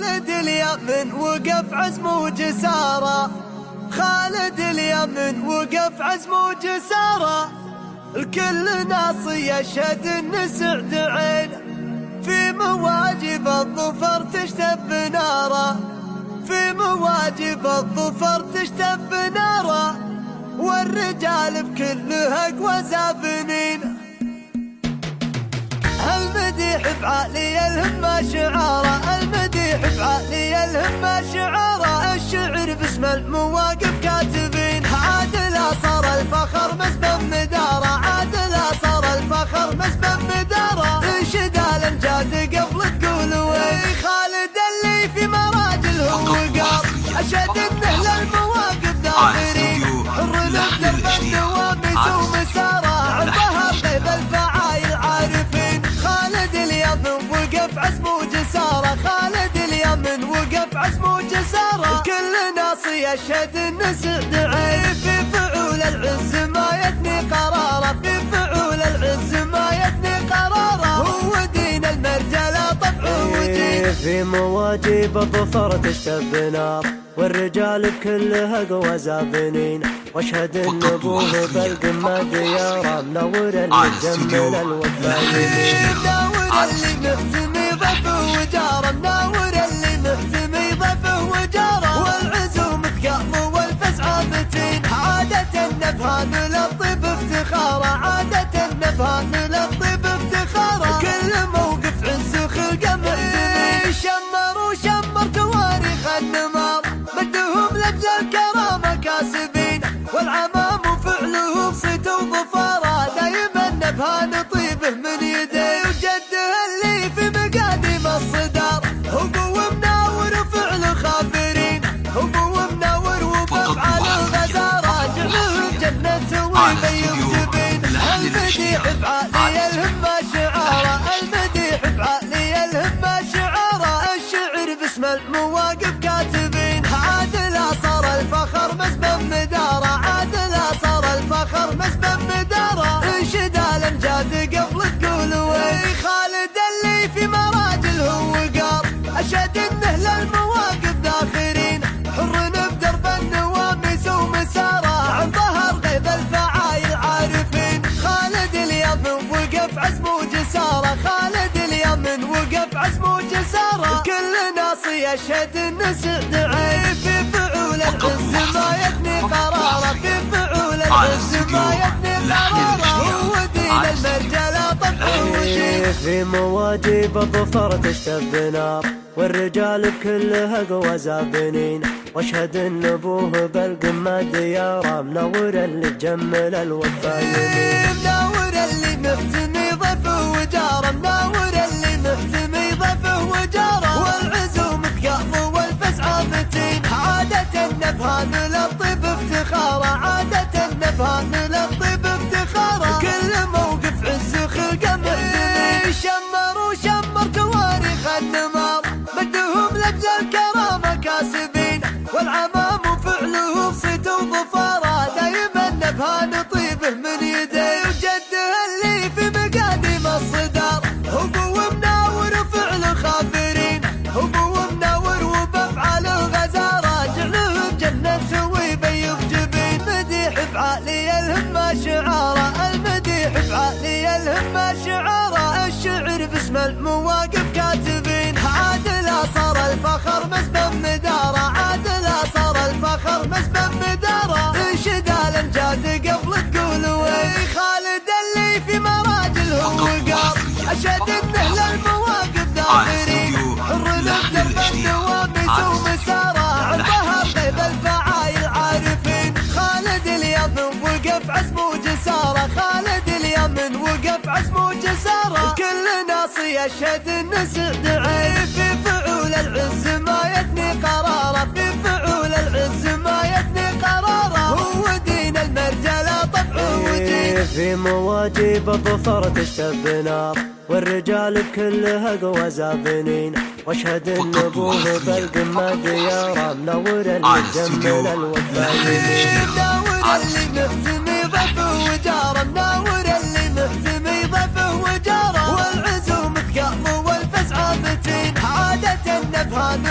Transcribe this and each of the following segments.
خالد اليمن وقف عزمه وجساره، خالد اليمن وقف عزمه وجساره، الكل ناصي يشهد ان سعد عينه، في مواجب الظفر تشتب ناره، في مواجب الظفر تشتب ناره، والرجال بكلها اقوى زابنين. المديح بعالي الهمة شعاره، المديح بعالي الهمة شعاره، الشعر باسم المواقف كاتبين، عادل صار الفخر مسبب مداره، عادل صار الفخر مسبب مداره، انشد الامجاد قبل تقول وين، خالد اللي في مراجل هو وقار، اشهد انه للمواقف ذاكرين، الرنب درب النواميس ومساره، عالظهر غيب الفعايل عارفين، خالد اليمن وقف عزمه وجساره، خالد اليمن وقف عزمه وجساره، كل ناصي يشهد ان سعد عين، في فعول العز ما يثني قراره، في فعول العز ما يثني قراره، هو دين المرجله طبعه ودين، في مواجب الظفر تشتب نار، والرجال بكلها قوى زابنين، واشهد ان ابوه بالقمه دياره، منور اللي جمل الوفايين، منور اللي محتمي ضفه وجاره، منور اللي محتمي ضفه وجاره، والعزوم تقام والفزع متين، عادة النبهان للطيب افتخاره، عادة النبهان للطيب افتخاره، كل موقف عز وخلقه محتمين، شمر وشمر تواريخ النمار، مدهم لجل الكرامة كاسبين، والعمام وفعله بصيت وظفاره، دايما نبهان طيبه من يديه، وجده اللي في مقاديم الصدار، هو مناور وفعله خابرين، هو مناور وبفعل الغزاره، جعله جنة ويبيض جبين، المديح بعالي الهمة شعاره، المديح بعالي الهمة شعاره، الشعر باسم المواقف كاتبين، عادل صار الفخر مسبب مداره، عادل صار الفخر مسبب مداره، انشد الامجاد قبل تقول وين، خالد اللي في مراجل هو وقار، اشهد انه للمواقف ذاخرين، الرنب درب النواميس ومساره، عن ظهر غيب الفعايل عارفين، خالد اليمن وقف عزمه وجساره، خالد اليمن وقف عزمه وجساره، كل ناصي يشهد ان سعد عين، في فعول العز ما يثني قراره، في فعول العز ما يثني قراره، هو دين المرجله طبعه ودين، في مواجب الظفر تشتب نار، والرجال بكلها قوى زابنين، واشهد ان ابوه بالقمه دياره، منور اللي جمل الوفايين، منور اللي محتمي ضفه وجاره، منور اللي محتمي ضفه وجاره، والعزوم تقام والفزع متين، عادة النبهان للطيب افتخاره، عادة النبهان للطيب افتخاره، كل موقف عز وخلقه محتمين، شمر وشمر تواريخ النمار، مدهم لجل الكرامة كاسبين، والعمام وفعله بصيت وظفاره، دايما نبهان طيبه من يديه، وجده اللي في مقاديم الصدار، هو مناور وفعله خابرين، هو مناور وبفعل الغزاره، جعله جنة ويبيض جبين، مديح بعالي الهمة شعاره، المديح بعالي الهمة شعاره، الشعر باسم المواقف كاتبين، عادل صار الفخر مسبب مداره، عادل صار الفخر مسبب مداره، انشد الامجاد قبل تقول وين، خالد اللي في مراجل هو وقار، اشهد انه للمواقف ذاكرين، الرنب درب النواميس ومساره، عن ظهر غيب الفعايل عارفين، خالد اليمن وقف عزمه وجساره، خالد اليمن وقف عزمه وجساره، كل ناصي يشهد ان سعد عين، في فعول العز ما يثني قراره، في فعول العز ما يثني قراره، هو دين المرجله طبعه ودين، في مواجب الظفر تشتب نار، والرجال بكلها قوى زابنين، واشهد ان ابوه بالقمه دياره، منور اللي جمل الوفايين، منور اللي محتمي ضفه وجاره، منور اللي محتمي ضفه وجاره، والعزوم تقام والفزع متين، عادة النبهان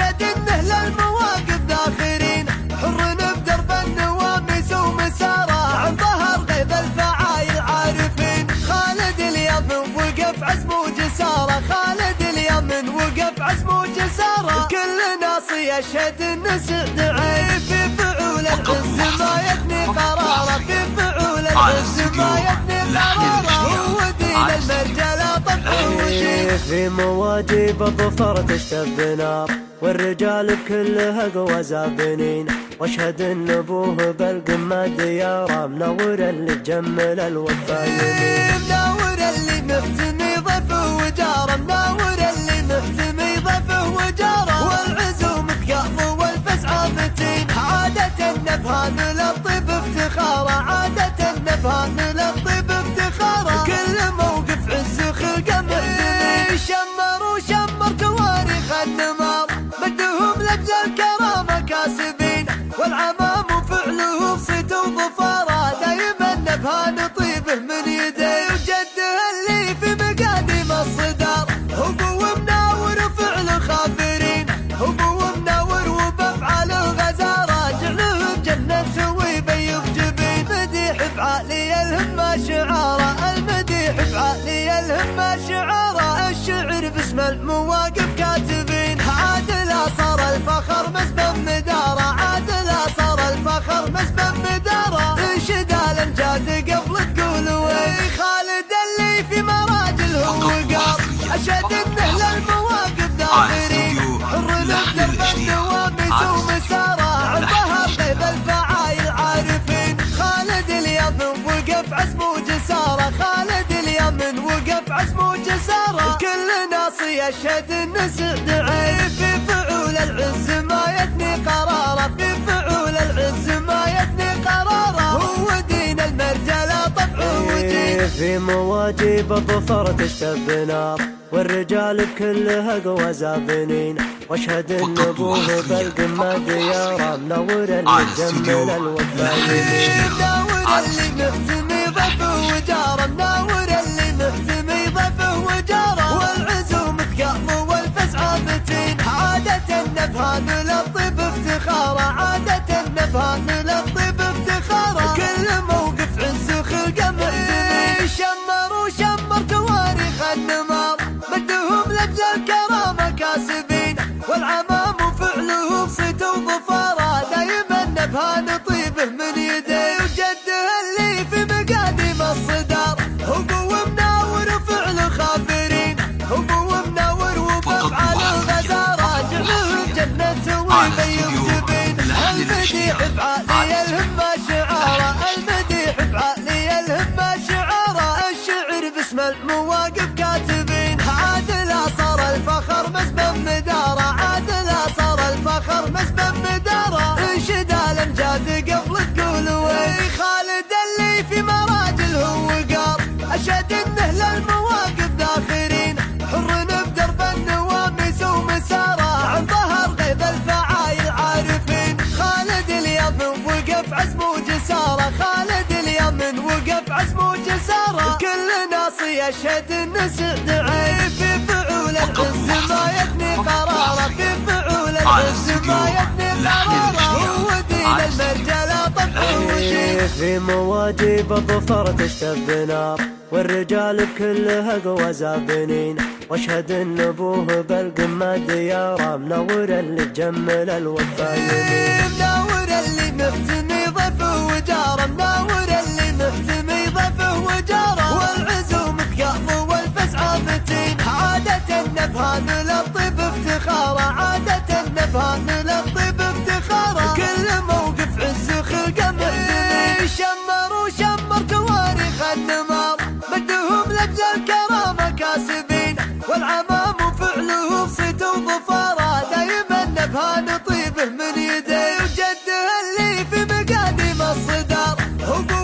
أشهد إنه للمواقف ذاخرين، حر بدرب النواميس ومساره، عن ظهر غيب الفعايل عارفين. خالد اليمن وقف عزم وجساره، خالد اليمن وقف عزم وجساره، كل ناصي يشهد إنه سعد عين، في فعول العز ما يثني قراره، في فعول العز ما يثني قراره، هو دين المرجله طبع وجيه. في مواجب الظفر تشتد نار، والرجال كلها قوى زابنين، واشهد ان ابوه بالقمه دياره، منور اللي تجمل الوفايين، منور اللي مختمي ضيفه وجاره، منور اللي مختمي ضيفه وجاره، والعزوم تقاض والفزع متين، عادة النبهان للطيب افتخاره، عادة النبهان للطيب افتخاره، كل موقف عز خلقه مهزمين، شمر وشمر تواريخ النمار، مدهم لجل الكرامه كاسبين، والعمام وفعله صيت وظفاره، دايما نبهان طيبه من يديه، وجده اللي في مقاديم الصدار، هو مناور وفعله خابرين، هو مناور وبافعاله غزاره، جعله جنة ويبيض جبين، مديح بعالي الهمه شعاره، المديح بعالي الهمه شعاره، الشعر باسم المواقف كاتبين، عادل صار الفخر مسبب مداره، عادل صار الفخر مسبب مداره، انشد الامجاد قبل تقول وي، خالد اللي في مراجل هو قار، اشهد انه للمواقف ذاخرين، حر بدرب النواميس ومساره، عن ظهر غيب الفعايل عارفين. خالد اليمن وقف عزم وجساره، خالد اليمن وقف عزم وجساره، كل ناصي يشهد انه سعد عين، في فعول العز ما يثني قراره، في فعول العز ما يثني قراره، هو دين المرجله طبع وجيه. في مواجب الظفر تشتد نار، والرجال كلها قوى زابنين، واشهد ان ابوه بالقمه دياره، منور اللي تجمل الوفايين، منور اللي مختمي ضيفه وجاره، منور اللي مختمي ضيفه وجاره، والعزوم تقاض والفزع متين، عادة النبهان للطيب افتخاره، عادة النبهان للطيب افتخاره، كل موقف عز خلقه مهزمين، شمر وشمر تواريخ النمار، مدهم لجل الكرامه كاسبين، والعمام وفعله صيت وظفاره، دايما نبهان طيبه من يديه، وجده اللي في مقاديم الصدار، هو مناور وفعله خابرين، هو مناور وبافعاله غزاره، جعله جنة ويبيض جبين، المديح بعالي الهمه شعاره، المديح بعالي الهمه شعاره، الشعر باسم المواقف كاتبين، عادل صار الفخر مسبب مداره، عادل صار الفخر مسبب مداره، انشد الامجاد قبل تقول وي، خالد اللي في مراجل هو قار، اشهد انه للمواقف ذاخرين، حر بدرب النواميس ومساره، عن ظهر غيب الفعايل عارفين. خالد اليمن وقف عزم وجساره، خالد اليمن وقف عزم وجساره، كل ناصي يشهد انه سعد عين، في فعول العز ما يثني قراره، في فعول العز ما يثني قراره، هو دين المرجله طبع وجيه. في مواجب الظفر تشتد نار، والرجال كلها قوى زابنين، واشهد ان ابوه بالقمه دياره، منور اللي تجمل الوفايين، منور اللي مختمي ضيفه وجاره، منور اللي مختمي ضيفه وجاره، والعزوم تقاض والفزع متين، عادة النبهان للطيب افتخاره، عادة النبهان للطيب افتخاره، كل موقف عز خلقه مهزمين، شمر وشمر تواريخ النمار، مدهم لجل الكرامه كاسبين، والعمام وفعله صيت وظفاره، دايما نبهان طيبه من يديه، وجده اللي في مقاديم الصدار، هو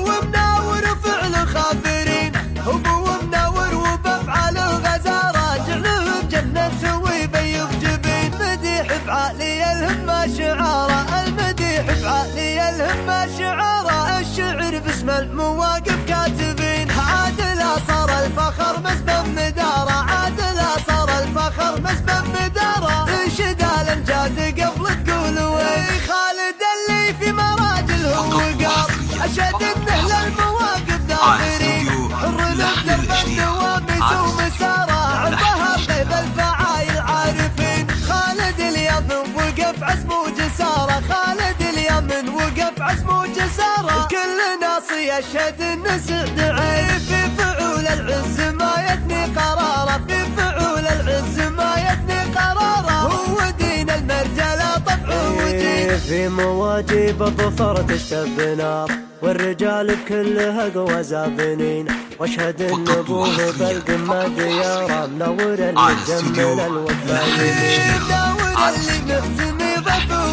إنه للمواقف ذاكرين حر نقدر بالنواميس ومساره عن ظهر غيب الفعايل عارفين خالد اليمن وقف عزم وجساره خالد اليمن وقف عزم وجساره كل ناصي يشهد إنه سعد عين في فعول العز ما يثني قراره في فعول العز ما يثني قراره هو دين المرجله طبعه ودين في مواجيب الظفر تشتب نار والرجال بكلها قوى زابنين واشهد ان ابوه بالقمه دياره منور المجمل الوفايين منور اللي مهتمي ضبه